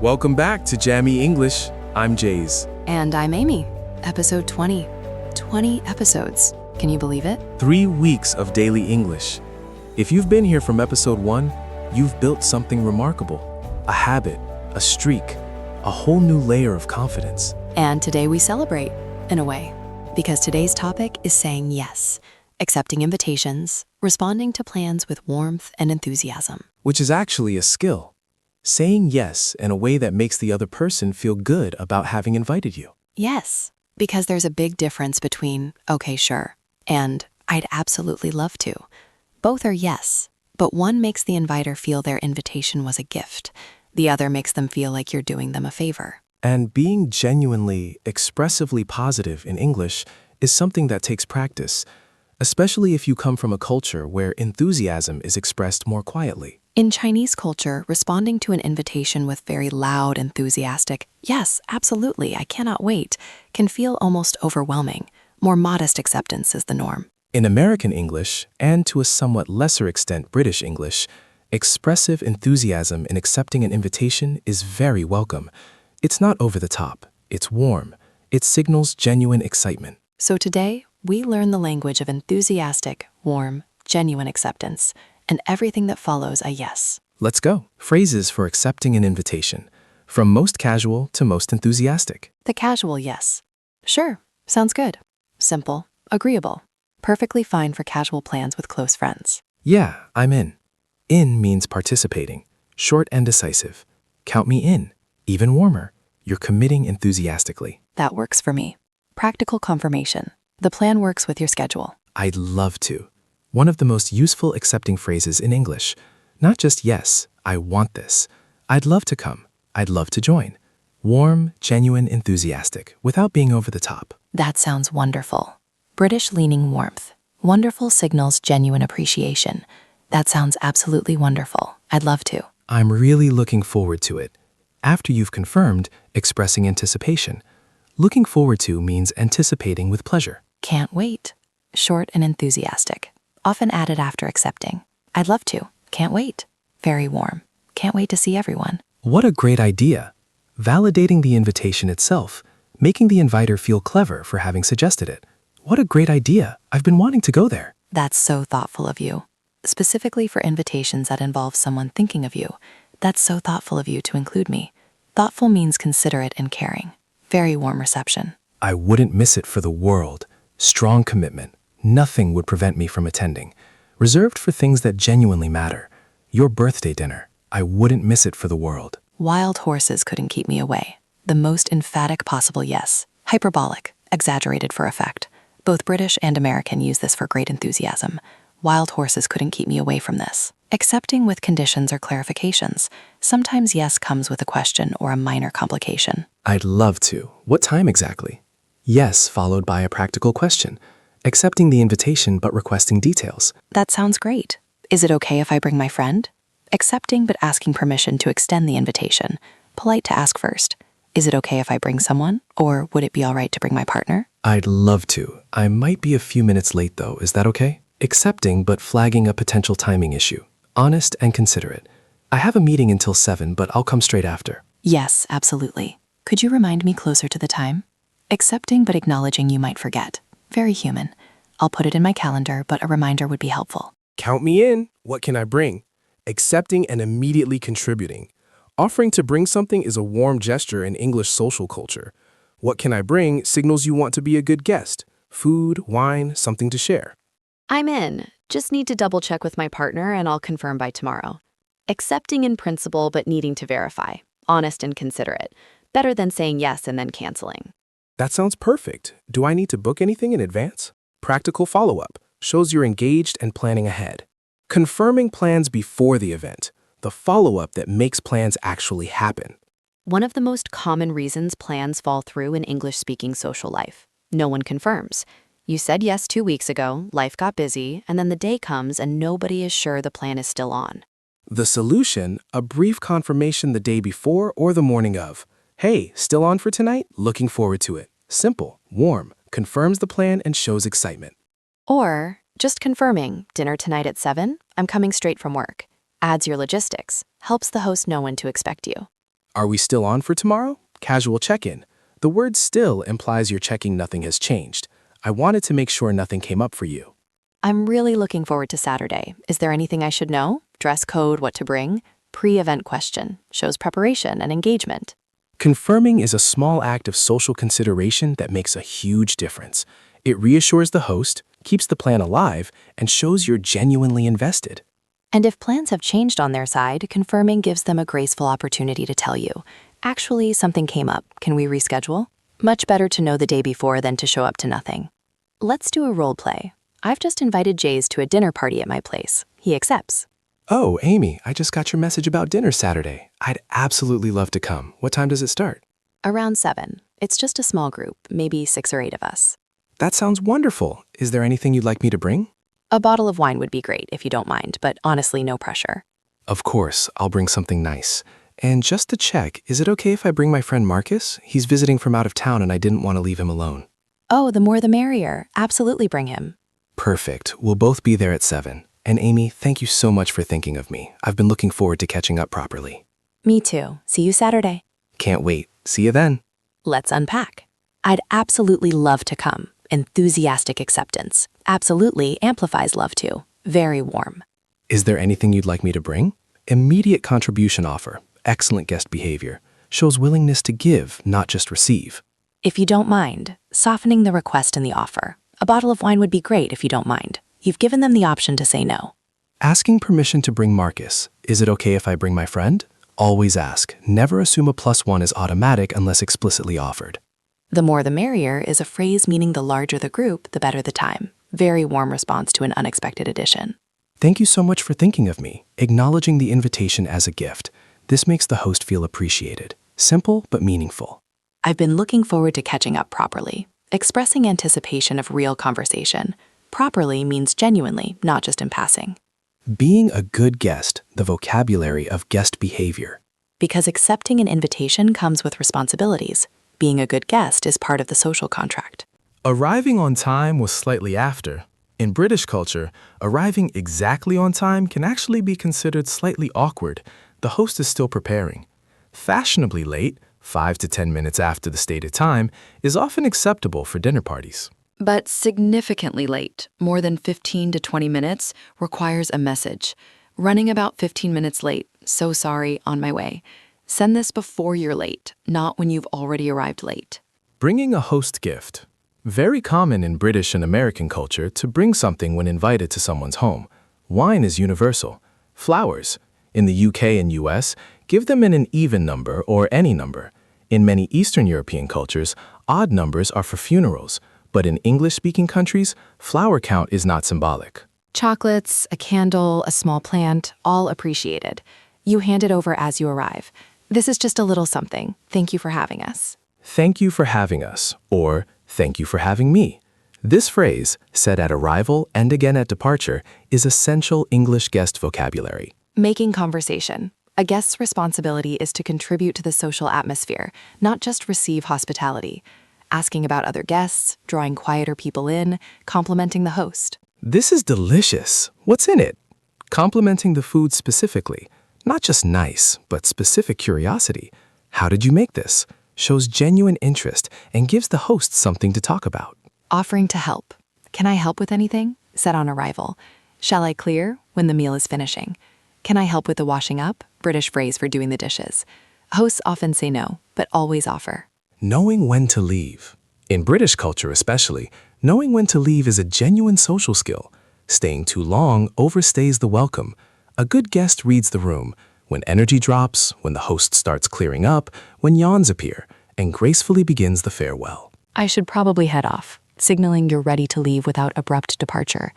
Welcome back to Jamyy English. I'm Jays. And I'm Amy. Episode 20. 20 episodes. Can you believe it? 3 weeks of daily English. If you've been here from episode 1, you've built something remarkable. A habit, a streak, a whole new layer of confidence. And today we celebrate, in a way, because today's topic is saying yes, accepting invitations, responding to plans with warmth and enthusiasm. Which is actually a skill. Saying yes in a way that makes the other person feel good about having invited you. Yes, because there's a big difference between, okay, sure, and I'd absolutely love to. Both are yes, but one makes the inviter feel their invitation was a gift. The other makes them feel like you're doing them a favor. And being genuinely, expressively positive in English is something that takes practice, especially if you come from a culture where enthusiasm is expressed more quietly. In Chinese culture, responding to an invitation with very loud, enthusiastic, yes, absolutely, I cannot wait, can feel almost overwhelming. More modest acceptance is the norm. In American English, and to a somewhat lesser extent British English, expressive enthusiasm in accepting an invitation is very welcome. It's not over the top. It's warm. It signals genuine excitement. So today, we learn the language of enthusiastic, warm, genuine acceptance, and everything that follows a yes. Let's go. Phrases for accepting an invitation. From most casual to most enthusiastic. The casual yes. Sure, sounds good. Simple, agreeable. Perfectly fine for casual plans with close friends. Yeah, I'm in. In means participating. Short and decisive. Count me in. Even warmer. You're committing enthusiastically. That works for me. Practical confirmation. The plan works with your schedule. I'd love to. One of the most useful accepting phrases in English. Not just yes, I want this. I'd love to come. I'd love to join. Warm, genuine, enthusiastic, without being over the top. That sounds wonderful. British-leaning warmth. Wonderful signals genuine appreciation. That sounds absolutely wonderful. I'd love to. I'm really looking forward to it. After you've confirmed, expressing anticipation. Looking forward to means anticipating with pleasure. Can't wait. Short and enthusiastic. Often added after accepting. I'd love to. Can't wait. Very warm. Can't wait to see everyone. What a great idea. Validating the invitation itself, making the inviter feel clever for having suggested it. What a great idea. I've been wanting to go there. That's so thoughtful of you. Specifically for invitations that involve someone thinking of you. That's so thoughtful of you to include me. Thoughtful means considerate and caring. Very warm reception. I wouldn't miss it for the world. Strong commitment. Nothing would prevent me from attending. Reserved for things that genuinely matter. Your birthday dinner. I wouldn't miss it for the world. Wild horses couldn't keep me away. The most emphatic possible yes. Hyperbolic. Exaggerated for effect. Both British and American use this for great enthusiasm. Wild horses couldn't keep me away from this. Accepting with conditions or clarifications. Sometimes yes comes with a question or a minor complication. I'd love to. What time exactly? Yes, followed by a practical question. Accepting the invitation but requesting details. That sounds great. Is it okay if I bring my friend? Accepting but asking permission to extend the invitation. Polite to ask first. Is it okay if I bring someone? Or would it be all right to bring my partner? I'd love to. I might be a few minutes late though, is that okay? Accepting but flagging a potential timing issue. Honest and considerate. I have a meeting until 7, but I'll come straight after. Yes, absolutely. Could you remind me closer to the time? Accepting but acknowledging you might forget. Very human. I'll put it in my calendar, but a reminder would be helpful. Count me in. What can I bring? Accepting and immediately contributing. Offering to bring something is a warm gesture in English social culture. What can I bring signals you want to be a good guest. Food, wine, something to share. I'm in. Just need to double check with my partner and I'll confirm by tomorrow. Accepting in principle but needing to verify. Honest and considerate. Better than saying yes and then canceling. That sounds perfect. Do I need to book anything in advance? Practical follow-up. Shows you're engaged and planning ahead. Confirming plans before the event. The follow-up that makes plans actually happen. One of the most common reasons plans fall through in English-speaking social life. No one confirms. You said yes 2 weeks ago, life got busy, and then the day comes and nobody is sure the plan is still on. The solution, a brief confirmation the day before or the morning of. Hey, still on for tonight? Looking forward to it. Simple, warm, confirms the plan and shows excitement. Or, just confirming, dinner tonight at 7, I'm coming straight from work. Adds your logistics, helps the host know when to expect you. Are we still on for tomorrow? Casual check-in. The word still implies you're checking nothing has changed. I wanted to make sure nothing came up for you. I'm really looking forward to Saturday. Is there anything I should know? Dress code, what to bring? Pre-event question. Shows preparation and engagement. Confirming is a small act of social consideration that makes a huge difference. It reassures the host, keeps the plan alive, and shows you're genuinely invested. And if plans have changed on their side, confirming gives them a graceful opportunity to tell you, actually, something came up. Can we reschedule? Much better to know the day before than to show up to nothing. Let's do a role play. I've just invited Jays to a dinner party at my place. He accepts. Oh, Amy, I just got your message about dinner Saturday. I'd absolutely love to come. What time does it start? Around 7. It's just a small group, maybe 6 or 8 of us. That sounds wonderful. Is there anything you'd like me to bring? A bottle of wine would be great if you don't mind, but honestly, no pressure. Of course, I'll bring something nice. And just to check, is it okay if I bring my friend Marcus? He's visiting from out of town and I didn't want to leave him alone. Oh, the more the merrier. Absolutely bring him. Perfect. We'll both be there at 7. And Amy, thank you so much for thinking of me. I've been looking forward to catching up properly. Me too. See you Saturday. Can't wait. See you then. Let's unpack. I'd absolutely love to come. Enthusiastic acceptance. Absolutely amplifies love to. Very warm. Is there anything you'd like me to bring? Immediate contribution offer. Excellent guest behavior. Shows willingness to give, not just receive. If you don't mind, softening the request in the offer. A bottle of wine would be great if you don't mind. You've given them the option to say no. Asking permission to bring Marcus. Is it okay if I bring my friend? Always ask. Never assume a +1 is automatic unless explicitly offered. The more the merrier is a phrase meaning the larger the group, the better the time. Very warm response to an unexpected addition. Thank you so much for thinking of me, acknowledging the invitation as a gift. This makes the host feel appreciated. Simple but meaningful. I've been looking forward to catching up properly. Expressing anticipation of real conversation. Properly means genuinely, not just in passing. Being a good guest, the vocabulary of guest behavior. Because accepting an invitation comes with responsibilities. Being a good guest is part of the social contract. Arriving on time was slightly after. In British culture, arriving exactly on time can actually be considered slightly awkward. The host is still preparing. Fashionably late, 5 to 10 minutes after the stated time, is often acceptable for dinner parties. But significantly late, more than 15 to 20 minutes, requires a message. Running about 15 minutes late, so sorry, on my way. Send this before you're late, not when you've already arrived late. Bringing a host gift. Very common in British and American culture to bring something when invited to someone's home. Wine is universal. Flowers. In the UK and US, give them in an even number or any number. In many Eastern European cultures, odd numbers are for funerals. But in English-speaking countries, flower count is not symbolic. Chocolates, a candle, a small plant, all appreciated. You hand it over as you arrive. This is just a little something. Thank you for having us. Thank you for having us, or thank you for having me. This phrase, said at arrival and again at departure, is essential English guest vocabulary. Making conversation. A guest's responsibility is to contribute to the social atmosphere, not just receive hospitality. Asking about other guests, drawing quieter people in, complimenting the host. This is delicious. What's in it? Complimenting the food specifically. Not just nice, but specific curiosity. How did you make this? Shows genuine interest and gives the host something to talk about. Offering to help. Can I help with anything? Said on arrival. Shall I clear? When the meal is finishing. Can I help with the washing up? British phrase for doing the dishes. Hosts often say no, but always offer. Knowing when to leave. In British culture especially, knowing when to leave is a genuine social skill. Staying too long overstays the welcome. A good guest reads the room, when energy drops, when the host starts clearing up, when yawns appear, and gracefully begins the farewell. I should probably head off, signaling you're ready to leave without abrupt departure.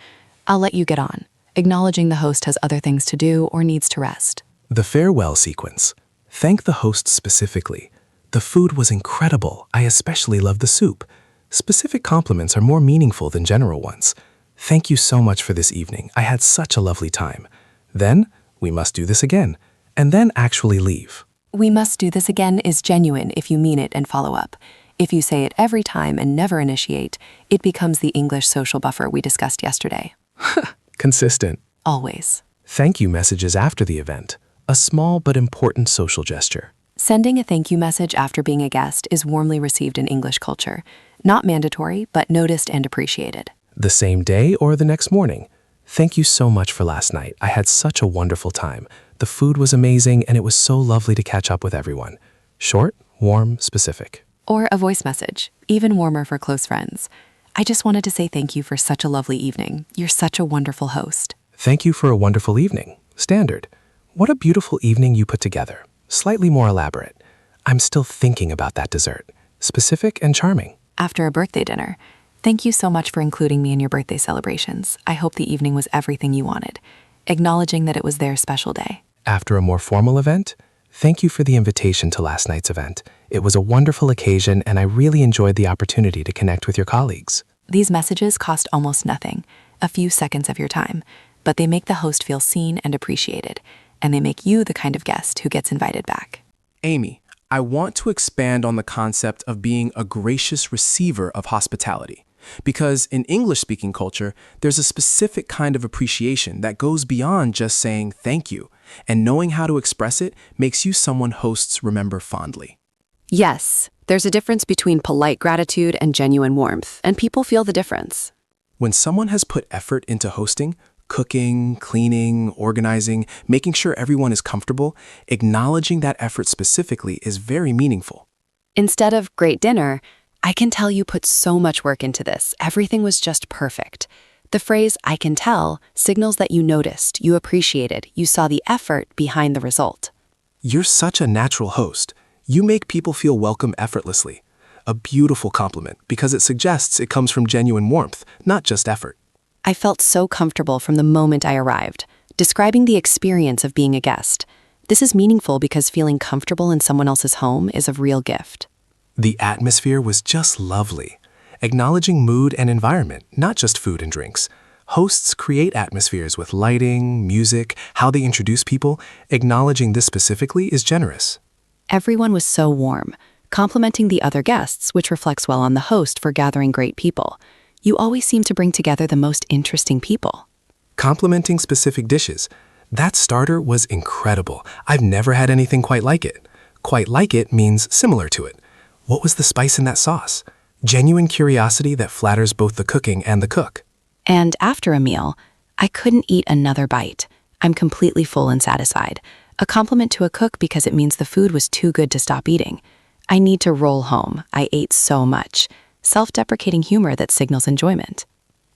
I'll let you get on, acknowledging the host has other things to do or needs to rest. The farewell sequence. Thank the host specifically. The food was incredible. I especially love the soup. Specific compliments are more meaningful than general ones. Thank you so much for this evening. I had such a lovely time. Then, we must do this again. And then actually leave. We must do this again is genuine if you mean it and follow up. If you say it every time and never initiate, it becomes the English social buffer we discussed yesterday. Consistent. Always. Thank you messages after the event. A small but important social gesture. Sending a thank you message after being a guest is warmly received in English culture. Not mandatory, but noticed and appreciated. The same day or the next morning. Thank you so much for last night. I had such a wonderful time. The food was amazing and it was so lovely to catch up with everyone. Short, warm, specific. Or a voice message, even warmer for close friends. I just wanted to say thank you for such a lovely evening. You're such a wonderful host. Thank you for a wonderful evening. Standard. What a beautiful evening you put together. Slightly more elaborate. I'm still thinking about that dessert. Specific and charming. After a birthday dinner, thank you so much for including me in your birthday celebrations. I hope the evening was everything you wanted. Acknowledging that it was their special day. After a more formal event, thank you for the invitation to last night's event. It was a wonderful occasion and I really enjoyed the opportunity to connect with your colleagues. These messages cost almost nothing, a few seconds of your time, but they make the host feel seen and appreciated, and they make you the kind of guest who gets invited back. Amy, I want to expand on the concept of being a gracious receiver of hospitality. Because in English-speaking culture, there's a specific kind of appreciation that goes beyond just saying thank you, and knowing how to express it makes you someone hosts remember fondly. Yes, there's a difference between polite gratitude and genuine warmth, and people feel the difference. When someone has put effort into hosting, cooking, cleaning, organizing, making sure everyone is comfortable, acknowledging that effort specifically is very meaningful. Instead of great dinner, I can tell you put so much work into this. Everything was just perfect. The phrase, I can tell, signals that you noticed, you appreciated, you saw the effort behind the result. You're such a natural host. You make people feel welcome effortlessly. A beautiful compliment because it suggests it comes from genuine warmth, not just effort. I felt so comfortable from the moment I arrived, describing the experience of being a guest. This is meaningful because feeling comfortable in someone else's home is a real gift. The atmosphere was just lovely. Acknowledging mood and environment, not just food and drinks. Hosts create atmospheres with lighting, music, how they introduce people. Acknowledging this specifically is generous. Everyone was so warm, complimenting the other guests, which reflects well on the host for gathering great people. You always seem to bring together the most interesting people. Complimenting specific dishes. That starter was incredible. I've never had anything quite like it. Quite like it means similar to it. What was the spice in that sauce? Genuine curiosity that flatters both the cooking and the cook. And after a meal, I couldn't eat another bite. I'm completely full and satisfied. A compliment to a cook because it means the food was too good to stop eating. I need to roll home. I ate so much. Self-deprecating humor that signals enjoyment.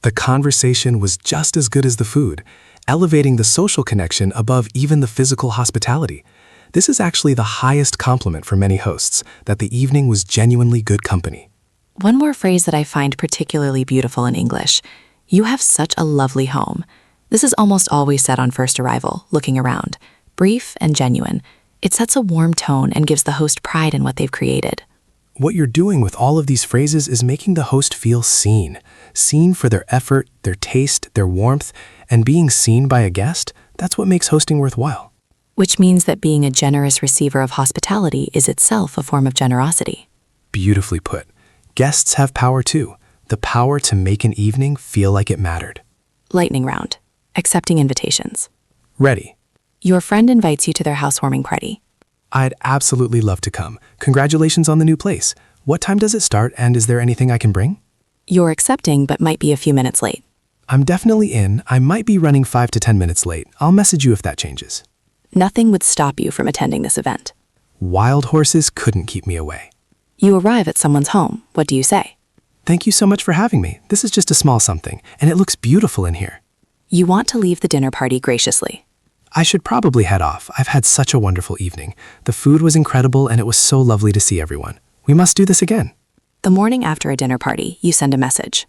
The conversation was just as good as the food, elevating the social connection above even the physical hospitality. This is actually the highest compliment for many hosts, that the evening was genuinely good company. One more phrase that I find particularly beautiful in English. You have such a lovely home. This is almost always said on first arrival, looking around. Brief and genuine. It sets a warm tone and gives the host pride in what they've created. What you're doing with all of these phrases is making the host feel seen. Seen for their effort, their taste, their warmth, and being seen by a guest, that's what makes hosting worthwhile. Which means that being a generous receiver of hospitality is itself a form of generosity. Beautifully put. Guests have power too. The power to make an evening feel like it mattered. Lightning round. Accepting invitations. Ready. Your friend invites you to their housewarming party. I'd absolutely love to come. Congratulations on the new place. What time does it start and is there anything I can bring? You're accepting but might be a few minutes late. I'm definitely in. I might be running 5 to 10 minutes late. I'll message you if that changes. Nothing would stop you from attending this event. Wild horses couldn't keep me away. You arrive at someone's home. What do you say? Thank you so much for having me. This is just a small something, and it looks beautiful in here. You want to leave the dinner party graciously. I should probably head off. I've had such a wonderful evening. The food was incredible and it was so lovely to see everyone. We must do this again. The morning after a dinner party, you send a message.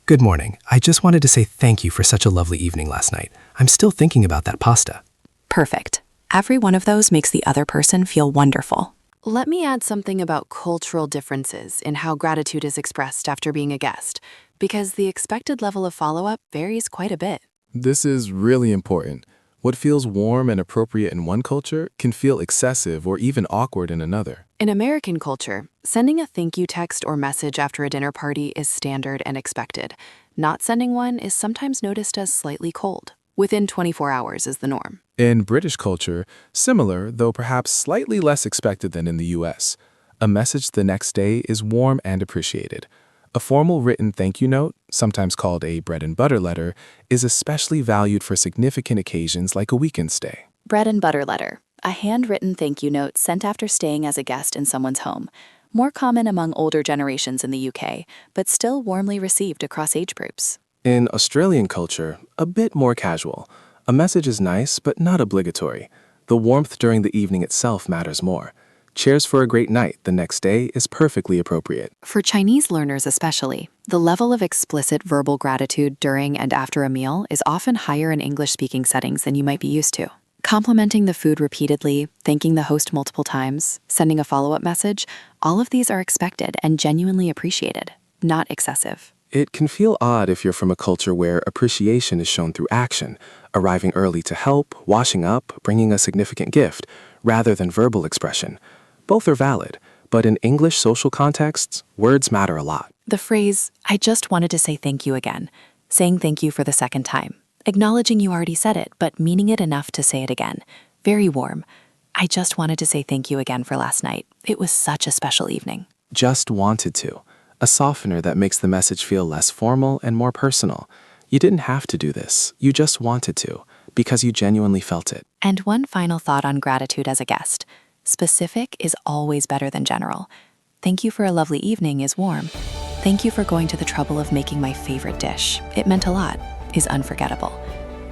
Good morning. I just wanted to say thank you for such a lovely evening last night. I'm still thinking about that pasta. Perfect. Every one of those makes the other person feel wonderful. Let me add something about cultural differences in how gratitude is expressed after being a guest, because the expected level of follow-up varies quite a bit. This is really important. What feels warm and appropriate in one culture can feel excessive or even awkward in another. In American culture, sending a thank you text or message after a dinner party is standard and expected. Not sending one is sometimes noticed as slightly cold. Within 24 hours is the norm. In British culture, similar, though perhaps slightly less expected than in the US, a message the next day is warm and appreciated. A formal written thank you note, sometimes called a bread and butter letter, is especially valued for significant occasions like a weekend stay. Bread and butter letter, a handwritten thank you note sent after staying as a guest in someone's home. More common among older generations in the UK, but still warmly received across age groups. In Australian culture, a bit more casual. A message is nice, but not obligatory. The warmth during the evening itself matters more. Cheers for a great night the next day is perfectly appropriate. For Chinese learners especially, the level of explicit verbal gratitude during and after a meal is often higher in English-speaking settings than you might be used to. Complimenting the food repeatedly, thanking the host multiple times, sending a follow-up message, all of these are expected and genuinely appreciated, not excessive. It can feel odd if you're from a culture where appreciation is shown through action, arriving early to help, washing up, bringing a significant gift, rather than verbal expression. Both are valid, but in English social contexts, words matter a lot. The phrase, "I just wanted to say thank you again," saying thank you for the second time, acknowledging you already said it, but meaning it enough to say it again. Very warm. "I just wanted to say thank you again for last night. It was such a special evening." Just wanted to. A softener that makes the message feel less formal and more personal. You didn't have to do this. You just wanted to, because you genuinely felt it. And one final thought on gratitude as a guest. Specific is always better than general. Thank you for a lovely evening is warm. Thank you for going to the trouble of making my favorite dish. It meant a lot, is unforgettable.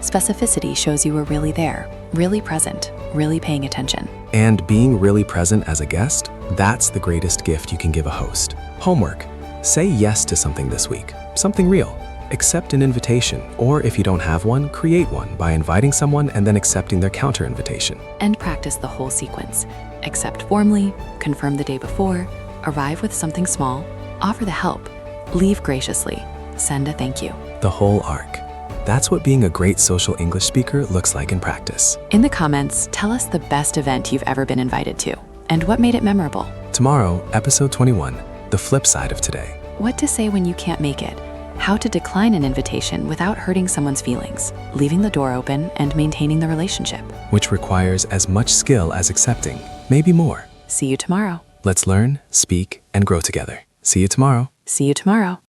Specificity shows you were really there, really present, really paying attention. And being really present as a guest, that's the greatest gift you can give a host. Homework. Say yes to something this week, something real. Accept an invitation, or if you don't have one, create one by inviting someone and then accepting their counter invitation. And practice the whole sequence. Accept formally, confirm the day before, arrive with something small, offer the help, leave graciously, send a thank you. The whole arc. That's what being a great social English speaker looks like in practice. In the comments, tell us the best event you've ever been invited to, and what made it memorable. Tomorrow, episode 21, the flip side of today. What to say when you can't make it. How to decline an invitation without hurting someone's feelings, leaving the door open and maintaining the relationship. Which requires as much skill as accepting, maybe more. See you tomorrow. Let's learn, speak, and grow together. See you tomorrow. See you tomorrow.